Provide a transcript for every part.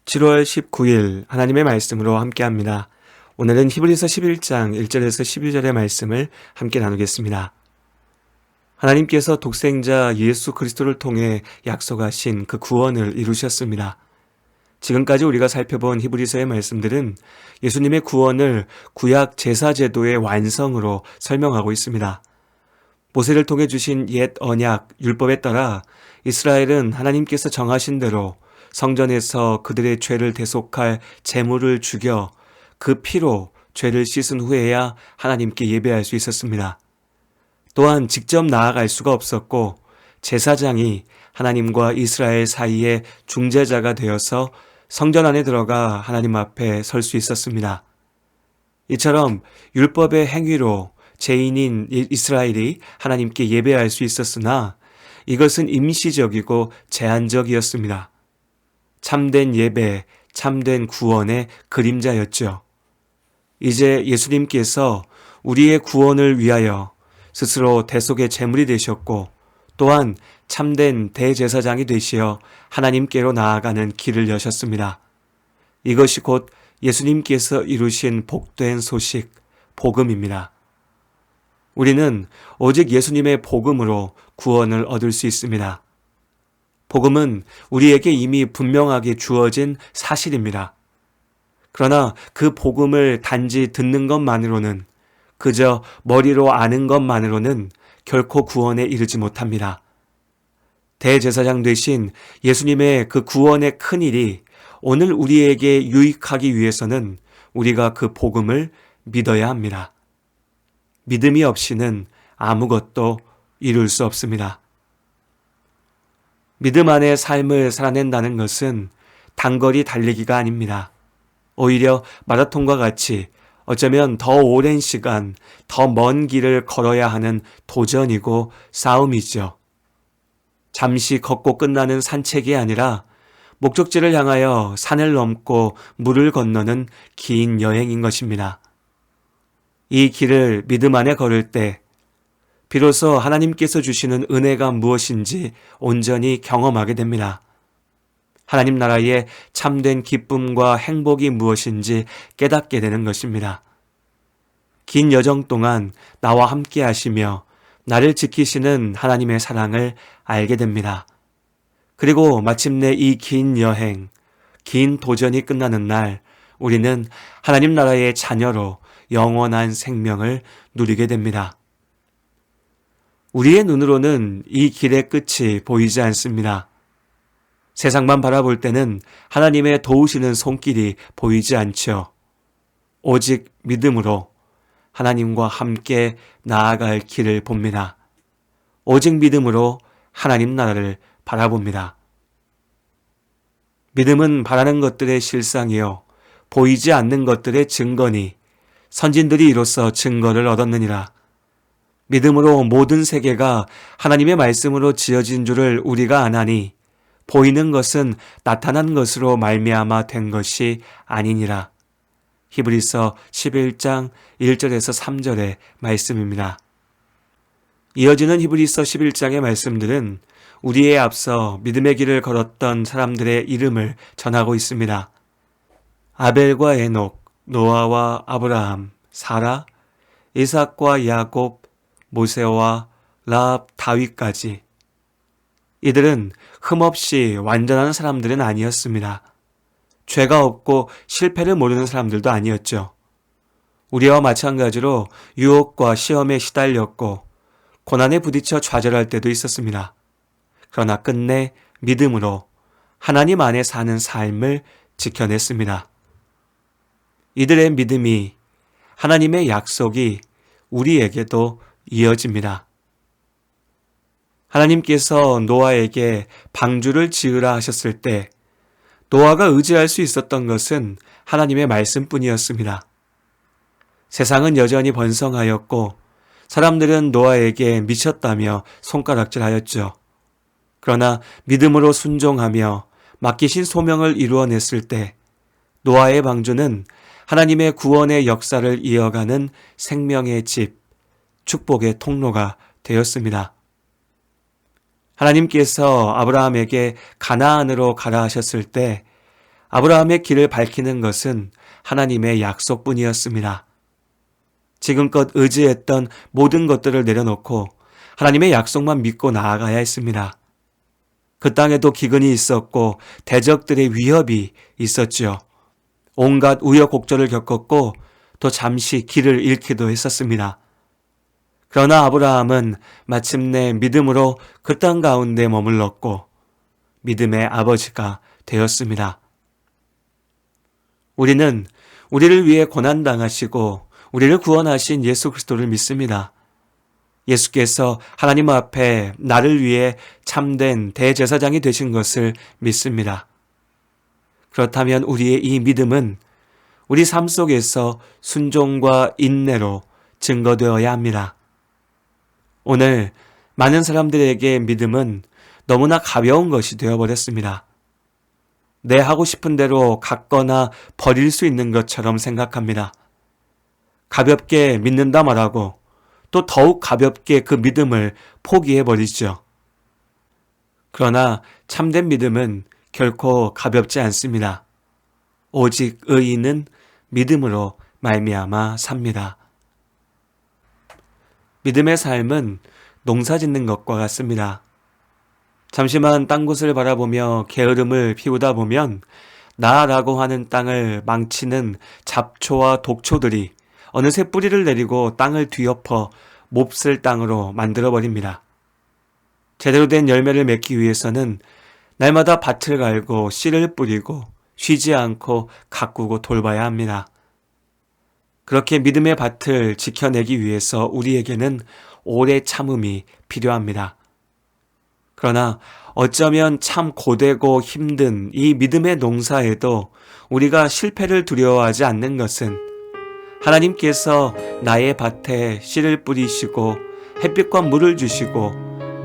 7월 19일 하나님의 말씀으로 함께합니다. 오늘은 히브리서 11장 1절에서 12절의 말씀을 함께 나누겠습니다. 하나님께서 독생자 예수 그리스도를 통해 약속하신 그 구원을 이루셨습니다. 지금까지 우리가 살펴본 히브리서의 말씀들은 예수님의 구원을 구약 제사제도의 완성으로 설명하고 있습니다. 모세를 통해 주신 옛 언약 율법에 따라 이스라엘은 하나님께서 정하신 대로 성전에서 그들의 죄를 대속할 제물을 죽여 그 피로 죄를 씻은 후에야 하나님께 예배할 수 있었습니다. 또한 직접 나아갈 수가 없었고 제사장이 하나님과 이스라엘 사이에 중재자가 되어서 성전 안에 들어가 하나님 앞에 설 수 있었습니다. 이처럼 율법의 행위로 죄인인 이스라엘이 하나님께 예배할 수 있었으나 이것은 임시적이고 제한적이었습니다. 참된 예배, 참된 구원의 그림자였죠. 이제 예수님께서 우리의 구원을 위하여 스스로 대속의 제물이 되셨고 또한 참된 대제사장이 되시어 하나님께로 나아가는 길을 여셨습니다. 이것이 곧 예수님께서 이루신 복된 소식, 복음입니다. 우리는 오직 예수님의 복음으로 구원을 얻을 수 있습니다. 복음은 우리에게 이미 분명하게 주어진 사실입니다. 그러나 그 복음을 단지 듣는 것만으로는, 그저 머리로 아는 것만으로는 결코 구원에 이르지 못합니다. 대제사장 되신 예수님의 그 구원의 큰일이 오늘 우리에게 유익하기 위해서는 우리가 그 복음을 믿어야 합니다. 믿음이 없이는 아무것도 이룰 수 없습니다. 믿음 안의 삶을 살아낸다는 것은 단거리 달리기가 아닙니다. 오히려 마라톤과 같이 어쩌면 더 오랜 시간, 더 먼 길을 걸어야 하는 도전이고 싸움이죠. 잠시 걷고 끝나는 산책이 아니라 목적지를 향하여 산을 넘고 물을 건너는 긴 여행인 것입니다. 이 길을 믿음 안에 걸을 때 비로소 하나님께서 주시는 은혜가 무엇인지 온전히 경험하게 됩니다. 하나님 나라의 참된 기쁨과 행복이 무엇인지 깨닫게 되는 것입니다. 긴 여정 동안 나와 함께 하시며 나를 지키시는 하나님의 사랑을 알게 됩니다. 그리고 마침내 이 긴 여행, 긴 도전이 끝나는 날 우리는 하나님 나라의 자녀로 영원한 생명을 누리게 됩니다. 우리의 눈으로는 이 길의 끝이 보이지 않습니다. 세상만 바라볼 때는 하나님의 도우시는 손길이 보이지 않죠. 오직 믿음으로 하나님과 함께 나아갈 길을 봅니다. 오직 믿음으로 하나님 나라를 바라봅니다. 믿음은 바라는 것들의 실상이요 보이지 않는 것들의 증거니 선진들이 이로써 증거를 얻었느니라. 믿음으로 모든 세계가 하나님의 말씀으로 지어진 줄을 우리가 아나니 보이는 것은 나타난 것으로 말미암아 된 것이 아니니라. 히브리서 11장 1절에서 3절의 말씀입니다. 이어지는 히브리서 11장의 말씀들은 우리에 앞서 믿음의 길을 걸었던 사람들의 이름을 전하고 있습니다. 아벨과 에녹, 노아와 아브라함, 사라, 이삭과 야곱, 모세와 라합, 다윗까지 이들은 흠없이 완전한 사람들은 아니었습니다. 죄가 없고 실패를 모르는 사람들도 아니었죠. 우리와 마찬가지로 유혹과 시험에 시달렸고 고난에 부딪혀 좌절할 때도 있었습니다. 그러나 끝내 믿음으로 하나님 안에 사는 삶을 지켜냈습니다. 이들의 믿음이 하나님의 약속이 우리에게도 이어집니다. 하나님께서 노아에게 방주를 지으라 하셨을 때 노아가 의지할 수 있었던 것은 하나님의 말씀뿐이었습니다. 세상은 여전히 번성하였고 사람들은 노아에게 미쳤다며 손가락질하였죠. 그러나 믿음으로 순종하며 맡기신 소명을 이루어냈을 때 노아의 방주는 하나님의 구원의 역사를 이어가는 생명의 집, 축복의 통로가 되었습니다. 하나님께서 아브라함에게 가나안으로 가라 하셨을 때 아브라함의 길을 밝히는 것은 하나님의 약속뿐이었습니다. 지금껏 의지했던 모든 것들을 내려놓고 하나님의 약속만 믿고 나아가야 했습니다. 그 땅에도 기근이 있었고 대적들의 위협이 있었지요. 온갖 우여곡절을 겪었고 또 잠시 길을 잃기도 했었습니다. 그러나 아브라함은 마침내 믿음으로 그 땅 가운데 머물렀고 믿음의 아버지가 되었습니다. 우리는 우리를 위해 고난당하시고 우리를 구원하신 예수 그리스도를 믿습니다. 예수께서 하나님 앞에 나를 위해 참된 대제사장이 되신 것을 믿습니다. 그렇다면 우리의 이 믿음은 우리 삶 속에서 순종과 인내로 증거되어야 합니다. 오늘 많은 사람들에게 믿음은 너무나 가벼운 것이 되어버렸습니다. 내 하고 싶은 대로 갖거나 버릴 수 있는 것처럼 생각합니다. 가볍게 믿는다 말하고 또 더욱 가볍게 그 믿음을 포기해버리죠. 그러나 참된 믿음은 결코 가볍지 않습니다. 오직 의인은 믿음으로 말미암아 삽니다. 믿음의 삶은 농사 짓는 것과 같습니다. 잠시만 땅 곳을 바라보며 게으름을 피우다 보면 나라고 하는 땅을 망치는 잡초와 독초들이 어느새 뿌리를 내리고 땅을 뒤엎어 몹쓸 땅으로 만들어버립니다. 제대로 된 열매를 맺기 위해서는 날마다 밭을 갈고 씨를 뿌리고 쉬지 않고 가꾸고 돌봐야 합니다. 그렇게 믿음의 밭을 지켜내기 위해서 우리에게는 오래 참음이 필요합니다. 그러나 어쩌면 참 고되고 힘든 이 믿음의 농사에도 우리가 실패를 두려워하지 않는 것은 하나님께서 나의 밭에 씨를 뿌리시고 햇빛과 물을 주시고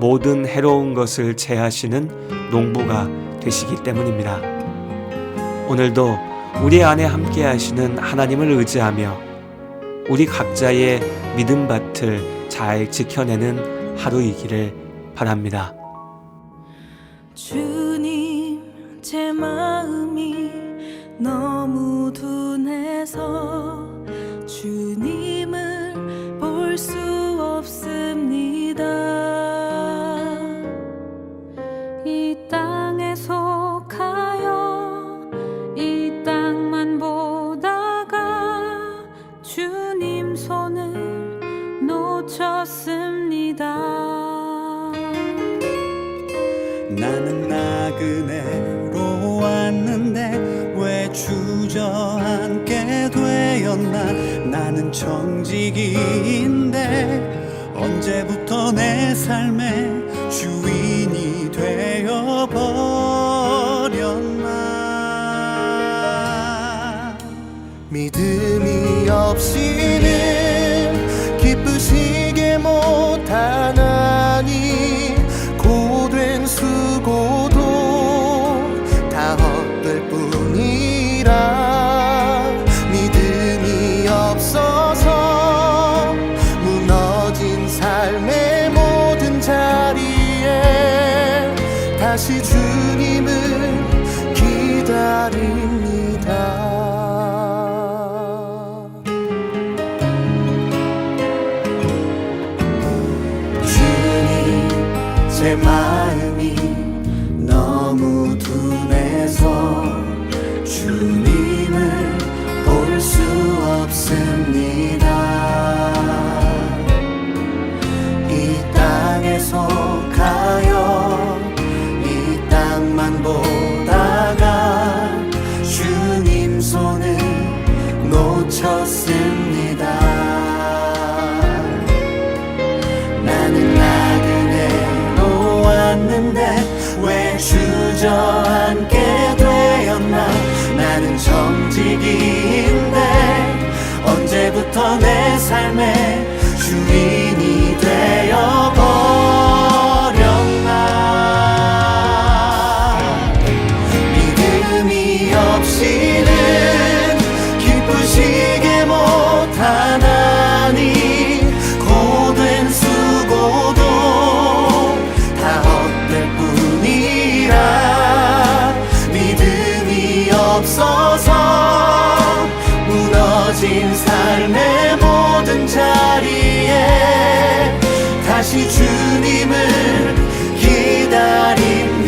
모든 해로운 것을 제하시는 농부가 되시기 때문입니다. 오늘도 우리 안에 함께 하시는 하나님을 의지하며 우리 각자의 믿음 밭을 잘 지켜내는 하루이기를 바랍니다. 주님, 제 마음이 너무 둔해서 주님을 볼 수 없습니다. 이 땅에 속하여 이 땅만 보다가 주님 손을 놓쳤습니다. 나는 나그네로 왔는데 왜 주저앉게 되었나. 나는 청지기인데 언제부터 내 삶의 주인이 되어버렸나. 믿음이 없이는 기쁘시게 못하나니 고된 수고도 다 헛될 뿐이라. 믿음이 없어서 무너진 삶의 모든 자리에 다시 주님을 기다립니다. 제 마음이 너무 둔해서 주님을 볼 수 없습니다. 이 땅에 속하여 이 땅만 보다가 주님 손을 놓쳤습니다. 나는 나그네로 왔는데 왜 주저앉게 되었나. 나는 정직인데 언제부터 내 삶의 주인이 되어버렸나. 믿음이 없이는 기쁘시게 못하나니 고된 수고도 다 헛될 뿐이라. 믿음이 주옵소서. 무너진 삶의 모든 자리에 다시 주님을 기다립니다.